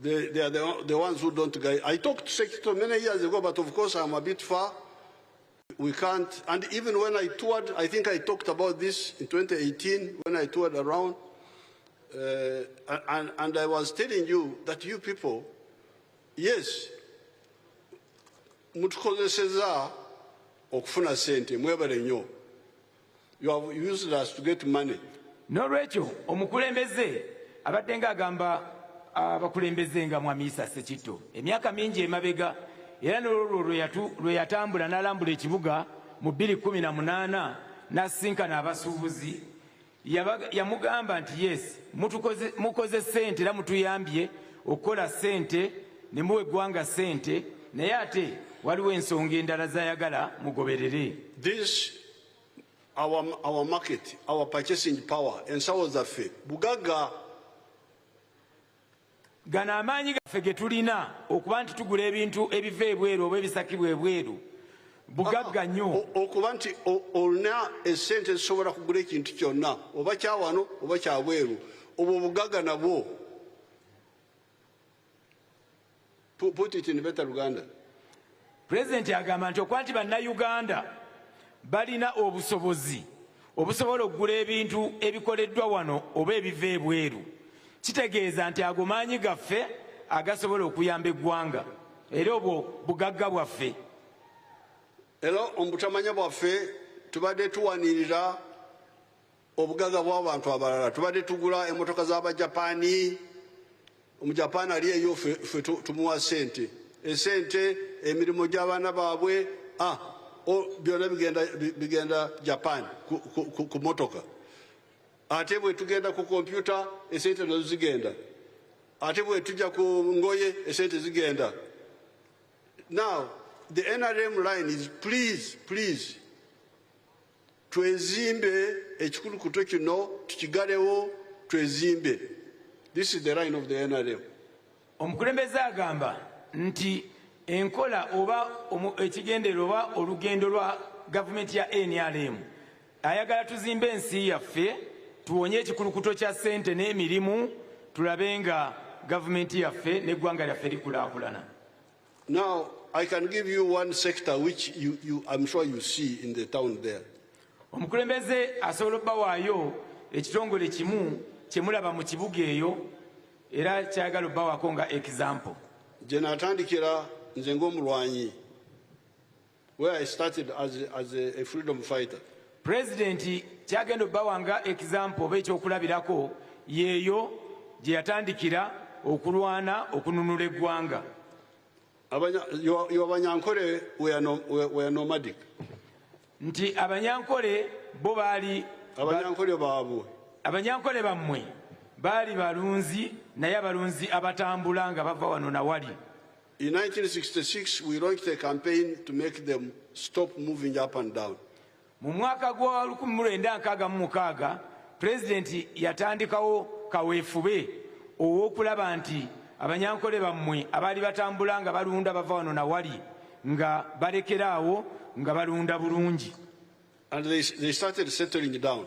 They are the ones who don't guide. I talked to Secretary many years ago, but of course I'm a bit far. We can't. And even when I toured, I think I talked about this in 2018 when I toured around. And I was telling you that you people, yes, mutukozeseza okufuna sente mwebale nnyo. You have used us to get money. N'olwekyo omukulembeze abadde ng'agamba abakulembeze nga Mwami Issa Ssekitto emyaka mingi emabega era n'olwo lwe yatambula n'alambula ekibuga mu 2018 n'asisinkana abasuubuzi yamugamba nti yes mukoze ssente era mutuyambye okukola ssente ne muwa eggwanga ssente naye ate waliwo ensonga endala z'ayagala mugoberere. This our market, our purchasing power, ensawo zaffe bugagga. Gano amaanyi gaffe ge tulina okuba nti tugula ebintu ebiva ebweru oba ebisakibwa ebweru bugagga nnyo. Okuba nti olina essente ezisobola kugula ekintu kyonna oba kya wano oba kya bweru obwo bugagga nabwo. Put it in better Uganda. President agamba nti okuba nti bannayuganda balina obusobozi obusobola okugula ebintu ebikoleddwa wano oba ebiva ebweru kitegeeza nti ago maanyi gaffe agasobola okuyamba eggwanga era obwo bugagga bwaffe. Era omubutamanya bwaffe tubadde tuwanirira obugagga bw'abantu abalala. Tubadde tugula emmotoka z'Abajapaani. Omujapaani ali eyo ffe tumuwa ssente. Essente emirimu gy'abaana baabwe byonna bigenda Japan ku motoka. Ate bwe tugenda ku kompyuta essente nazo zigenda. Ate bwe tujja ku ngoye essente zigenda. Now the NRM line is please twezimbe ekikulukuto kino tukigalewo twezimbe. This is the line of the NRM. Omukulembeze agamba nti enkola oba ekigendero oba olugendo lwa gavumenti ya NRM ayagala tuzimbe ensi yaffe tuwonye ekikulukuto kya ssente n'emirimu tulabe nga gavumenti yaffe n'eggwanga lyaffe likulaakulana. Now, I can give you one sector which I'm sure you see in the town there. Omukulembeze asobola obbawaayo ekitongole kimu kye mulaba mu kibuga eyo era kyagala obbawaako nga example. Gye natandikira nze ng'omulwanyi, where I started as a freedom fighter. President kyagenda obbawa nga example oba ekyokulabirako yeeyo gye yatandikira okulwana okununula eggwanga. Your Abanyankole were nomadic. Nti Abanyankole bo baali Abanyankole baabwe. Abanyankole bammwe baali balunzi naye abalunzi abatambula nga bava wano na wali. In 1966 we launched a campaign to make them stop moving up and down. Mu mwaka gwa 1966 President yatandikawo kaweefube ow'okulaba nti Abanyankole bammwe abaali batambula nga balunda bava wano na wali nga balekeraawo nga balunda bulungi. And they started settling down.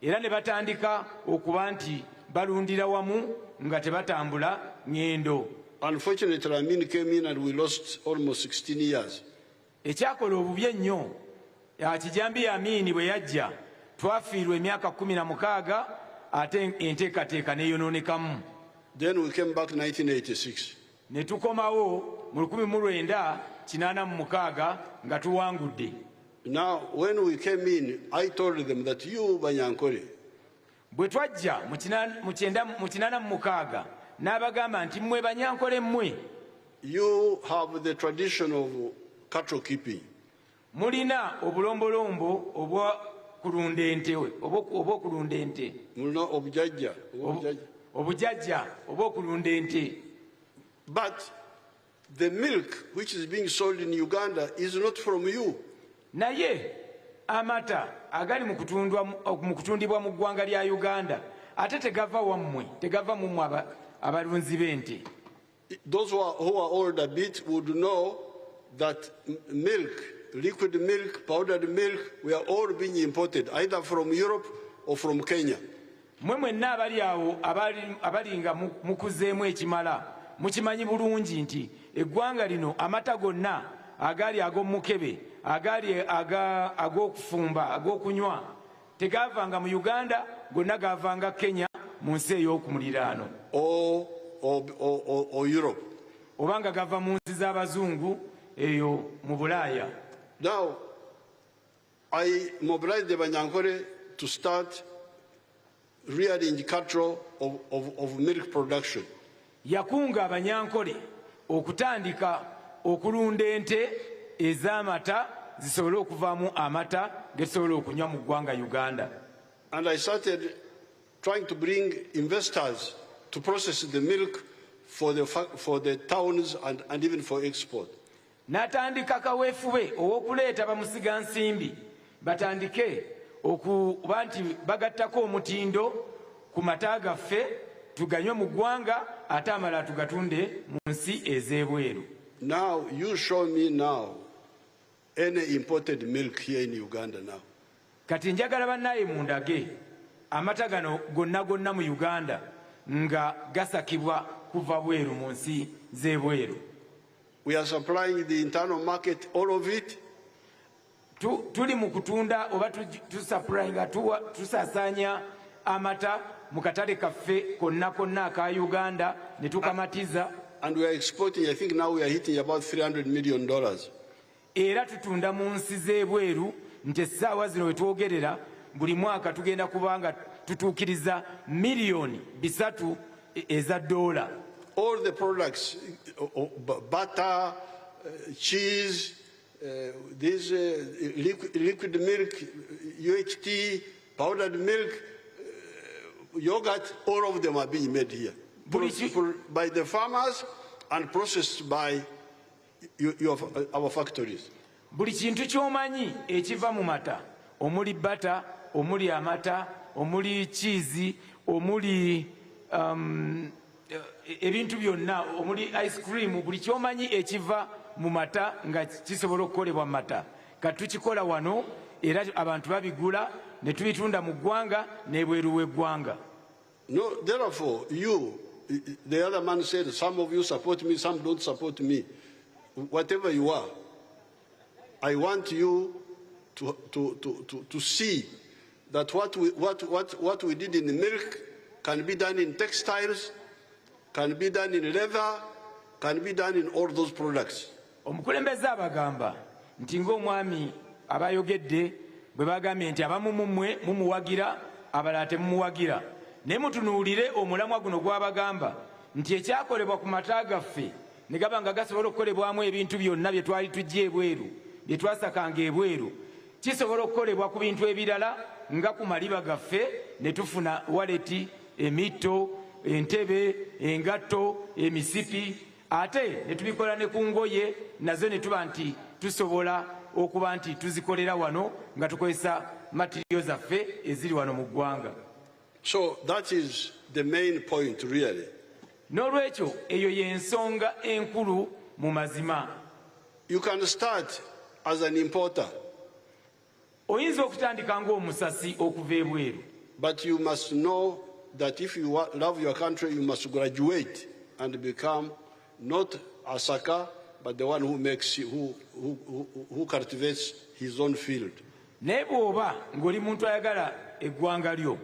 Era ne batandika okuba nti balundira wamu nga tebatambula ngendo. Unfortunately, Amin came in and we lost almost 16 years. Ekyakola obubi ennyo Kijambi Amin bwe yajja twafiirwa emyaka 16 ate enteekateeka neeyonoonekamu. Then we came back 1986. Ne tukomawo mu 1986 nga tuwangudde. Now, when we came in, I told them that you, Banyankole, bwe twajja mu 1986 n'abagamba nti mmwe Banyankole mmwe, you have the tradition of cattle keeping. mulina obulombolombo obw'okulunda ente. Mulina obujajja. Obujajja obw'okulunda ente. But the milk which is being sold in Uganda is not from you. Naye amata agali mu kutundibwa mu ggwanga lya Uganda ate tegava wammwe, tegava mu mmwe abalunzi b'ente. Those who are old a bit would know that milk, liquid milk, powdered milk, we are all being imported either from Europe or from Kenya. Mwe mwenna abali awo abali nga mukuzeemu ekimala mukimanyi bulungi nti eggwanga lino amata gonna agali ag'omukebe agali ag'okufumba ag'okunywa tegavanga mu Uganda, gonna gavanga Kenya mu nsi ey'okumuliraano or Europe. Obanga gava mu nsi z'abazungu eyo mu Bulaaya. Now, I mobilized the Banyankole to start rearing cattle of milk production. Yakunga Abanyankole okutandika okulunda ente ez'amata zisobole okuvaamu amata getusobole okunywa mu ggwanga Uganda. And I started trying to bring investors to process the milk for the towns and even for export. N'atandika kaweefube ow'okuleeta bamusiga nsimbi batandike okuba nti bagattako omutindo ku mata gaffe tuganywe mu ggwanga ate amala tugatunde mu nsi ez'ebweru. Now you show me now any imported milk here in Uganda now. Kati njagala bannaaye mundage amata gano gonna mu Uganda nga gasakibwa kuva bweru mu nsi z'ebweru. We are supplying the internal market, all of it. Tuli mu kutunda oba tusupplyinga tusasaanya amata mu katale kaffe konna aka Uganda ne tukamatiza. And we are exporting, I think now we are hitting about $300 million. Era tutunda mu nsi z'ebweru nti essaawa zino we twogerera buli mwaka tugenda kubanga tutuukiriza miliyoni 3 eza dola. All the products, butter, cheese, this liquid milk, UHT, powdered milk, yogurt, all of them are being made here. By the farmers and processed by our factories. Buli kintu ky'omanyi ekiva mu mata omuli butter, omuli amata, omuli cheese, omuli ebintu byonna, omuli ice cream, buli kyomanyi ekiva mu mata nga kisobola okukolebwa mu mata. Kati tukikola wano era abantu babigula ne tubitunda mu ggwanga n'ebweru w'eggwanga. No, therefore, you, the other man said, some of you support me, some don't support me. Whatever you are, I want you to see that what we did in the milk can be done in textiles, can be done in leather, can be done in all those products. Omukulembeze abagamba nti ng'omwami abayogedde bwe bagambye nti abamu mumwe mumuwagira abalala temumuwagira. Ne mutunuulire omulamwa guno gw'abagamba nti ekyakolebwa ku mata gaffe ne gaba nga gasobola okukolebwamu ebintu byonna bye twali tujja ebweru, bye twasakanga ebweru, kisobola okukolebwa ku bintu ebirala nga ku maliba gaffe ne tufuna waleti, emito, entebe, engatto, emisipi, ate ne tubikola ne ku ngoye nazo ne tuba nti tusobola okuba nti tuzikolera wano nga tukozesa materiyo zaffe eziri wano mu ggwanga. So that is the main point, really. N'olwekyo eyo y'ensonga enkulu mu mazima. You can start as an importer. Oyinza okutandika ng'omusasi okuva ebweru. But you must know that if you love your country, you must graduate and become not a sucker, but the one who makes, who cultivates his own field. Naye bw'oba ng'oli muntu ayagala eggwanga lyo,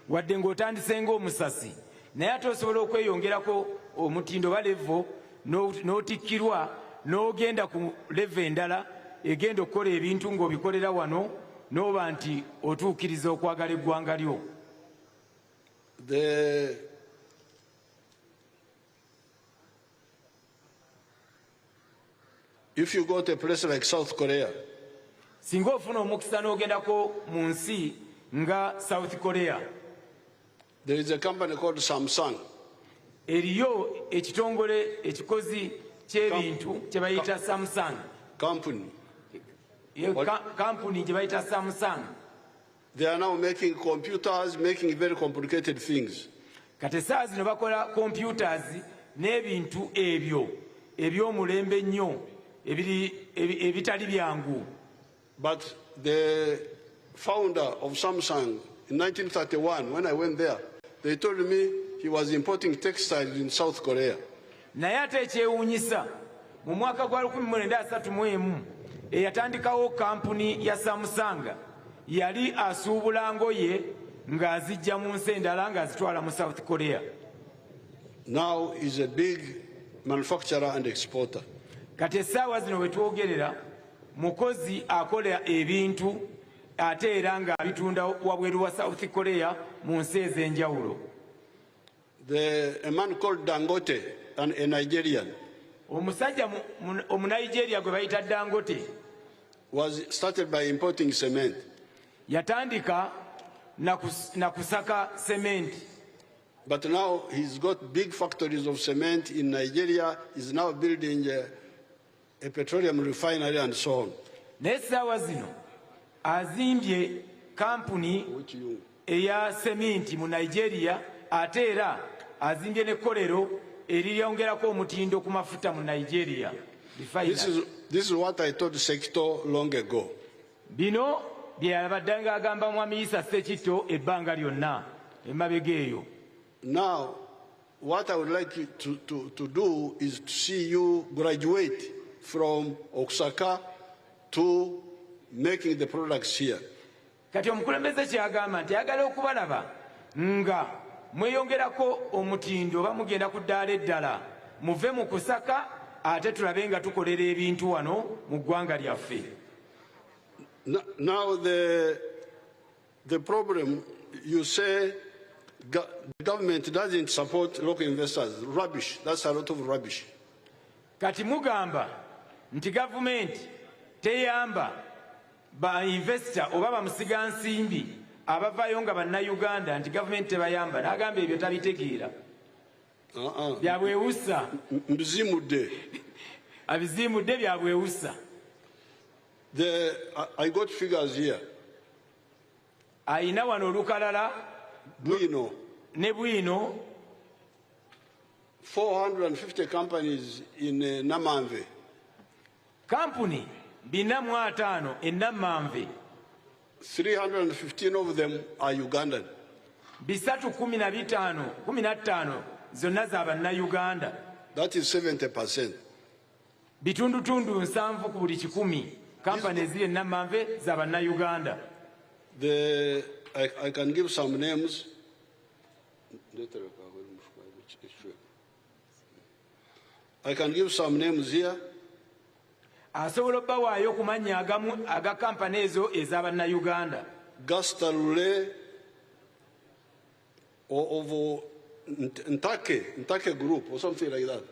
wadde ng'otandise ng'omusasi, naye ate osobola okweyongerako omutindo ba levo n'otikkirwa n'ogenda ku levo endala egenda okukola ebintu ng'obikolera wano n'oba nti otuukiriza okwagala eggwanga lyo. If you go to a place like South Korea, singa ofuna omukisa n'ogendako mu nsi nga South Korea, there is a company called Samsung. Eriyo ekitongole ekikozi ky'ebintu kye bayita Samsung. Company. Company gye bayita Samsung. They are now making computers, making very complicated things. Kati essaawa zino bakola computers n'ebintu ebyo eby'omulembe ennyo ebitali byangu. But the founder of Samsung in 1931, when I went there, they told me he was importing textiles in South Korea. Naye ate ekyewuunyisa mu mwaka gwa 1931 eyatandikawo kampuni ya Samsung yali asuubula ngoye ng'azijja mu nsi endala ng'azitwala mu South Korea. Now he's a big manufacturer and exporter. Kati essaawa zino we twogerera mukozi akola ebintu ate era ng'abitunda wabweru wa South Korea mu nsi ez'enjawulo. A man called Dangote, a Nigerian, omusajja omunigeria gwe bayita Dangote was started by importing cement. Yatandika na kusaka cement. But now he's got big factories of cement in Nigeria. He's now building a petroleum refinery and so on. Naye essaawa zino azimbye kampuni eya sementi mu Nigeria, ate era azimbye ne kolero eriryongerako omutindo ku mafuta mu Nigeria. This is what I told Sekito long ago. Bino byabadde ng'agamba Mwami Isa Sekito ebbanga lyonna emabega eyo. Now, what I would like you to do is to see you graduate from Osaka to making the products here. Kati omukulembeze kyagamba nti ayagala okubalaba nga mweyongerako omutindo oba mugenda ku ddaala eddala muve mu kusaka ate tulabe nga tukolera ebintu wano mu ggwanga lyaffe. Now the problem, you say the government doesn't support local investors. Rubbish. That's a lot of rubbish. Kati mugamba nti gavumenti teyamba ba investor oba bamusiga nsimbi abavayo nga bannayuganda nti gavumenti tebayamba. N'agamba ebyo tabitegeera. Byabwewusa. Mbizimudde. Abizimudde byabwewusa. I got figures here. Aina wano olukalala Bwino. ne Bwino. 450 companies in Namanve. Company binamwatano in Namanve. 315 of them are Ugandan. Bisatu 15 zonna z'abanna Uganda. That is 70%. Bitundutundu 7 ku buli 100 companies ziri Namanve z'abanna Uganda. I can give some names. I can give some names here. Asobola obbawaayo okumanya agamu aga kampani ezo ez'abanna Uganda. Gastalule of Ntake Group or something like that.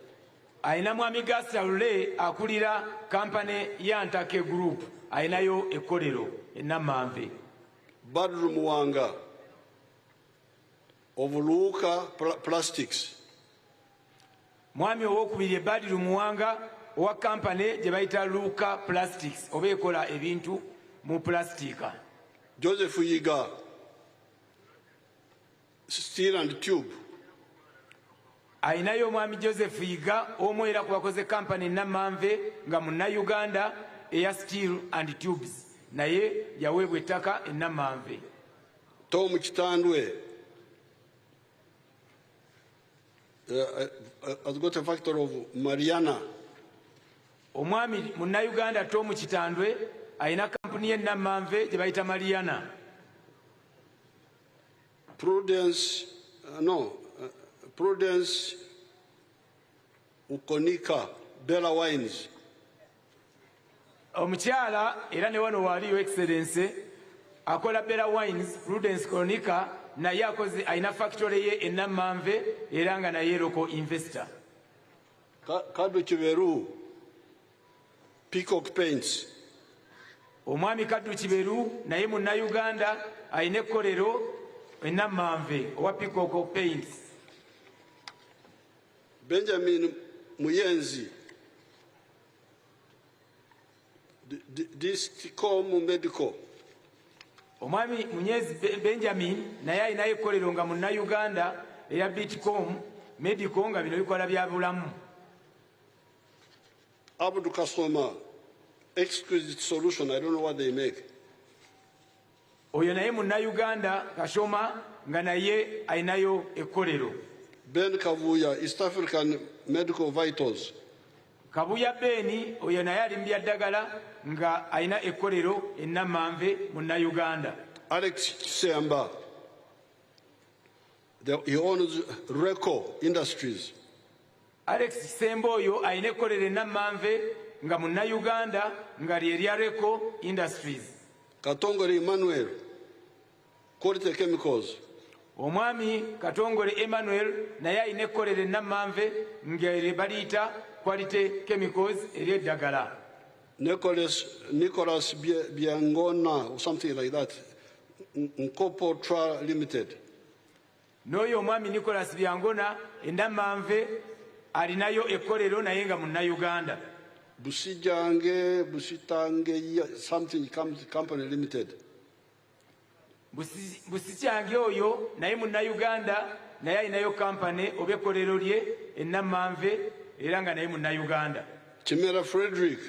Aina mwami Gastalule akulira kampani ya Ntake Group. Ainayo ekkolero e Namanve. Badru Muwanga of Luka Plastics. Mwami owokubiri Badru Muwanga owa kampani gye bayita Luka Plastics oba ekola ebintu mu plastika. Joseph Yiga, Steel and Tube. Ainayo omwami Joseph Yiga omu era ku bakoze kampani Namanve nga munna Uganda eya Steel and Tubes naye yaweebwa ettaka e Namanve. Tom Kitandwe has got a factory of Mariana. Omwami munna Uganda Tom Kitandwe aina kampuni ye Namanve gye bayita Mariana. Prudence Ukonika Bella Wines. Omukyala era ne wano waaliyo Excellency akola Bella Wines Prudence Konika naye akoze aina factory ye e Namanve era nga naye local investor. Kadu Kiberu Peacock Paints. Omwami Kaddu Kiberu naye munna Uganda aina ekkolero e Namanve owa Peacock Paints. Benjamin Muyenzi Disticom Medical. Omwami Munyezi Benjamin naye alina ekkolero nga munna Uganda eya Bitcom Medical nga bino bikola bya bulamu. Abdu Kasoma Exquisite Solution, I don't know what they make. Oyo naye munna Uganda Kashoma nga naye alinayo ekkolero. Ben Kavuya East African Medical Vitals. Kabuya Beni oyo naye ali mu byaddagala nga alina ekkolero e Namanve munna Uganda. Alex Kisemba, he owns Reco Industries. Alex Kisemba oyo alina ekkolero e Namanve nga munna Uganda nga lyerya Reco Industries. Katongole Emmanuel, Quality Chemicals. Omwami Katongole Emmanuel naye alina ekkolero e Namanve nga lye baliyita Quality Chemicals ery'eddagala. Nicholas Biangona or something like that. Nkopo Tra Limited. N'oyo omwami Nicholas Byangona e Namanve alinayo ekkolero naye nga munna Uganda. Busitange something company limited. Busicyange oyo naye munna Uganda naye alinayo kampani oba ekkolero lye e Namanve era nga naye munna Uganda. Chimera Frederick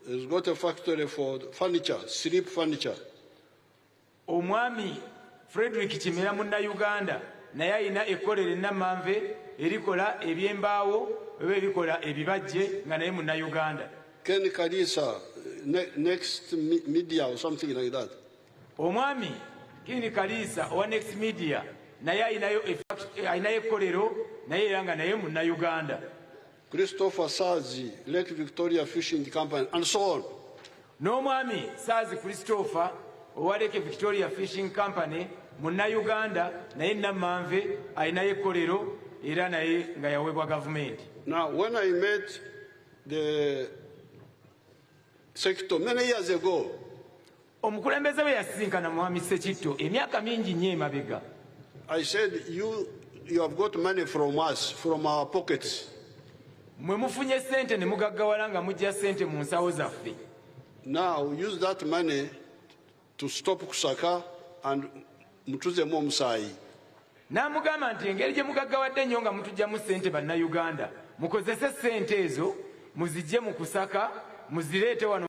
has got a factory for furniture, sleep furniture. Omwami Frederick Kimera munna Uganda naye alina ekkolero e Namanve erikola ebyembaawo oba ebikola ebibajje nga naye munna Uganda. Ken Kalisa, Next Media or something like that. Omwami Ken Kalisa owa Next Media naye alinayo ekkolero naye era nga naye munna Uganda. Christopher Sazi, Lake Victoria Fishing Company, and so on. N'omwami Sazi Christopher owa Lake Victoria Fishing Company munna Uganda naye Namanve alinayo ekkolero era naye nga yaweebwa gavumenti. Now, when I met the sector many years ago, omukulembeze bwe yasisinkana mwami Sekitto emyaka mingi nnyo emabega, I said, you have got money from us, from our pockets. mwe mufunye ssente ne mugaggawala nga mujja ssente mu nsawo zaffe. Now use that money to stop Kusaka and mutuzemu omusaayi. N'amugamba nti engeri gye mugaggawadde ennyo nga mutugyamu ssente bannayuganda mukozese ssente ezo muzigye mu Kusaka muzireete wano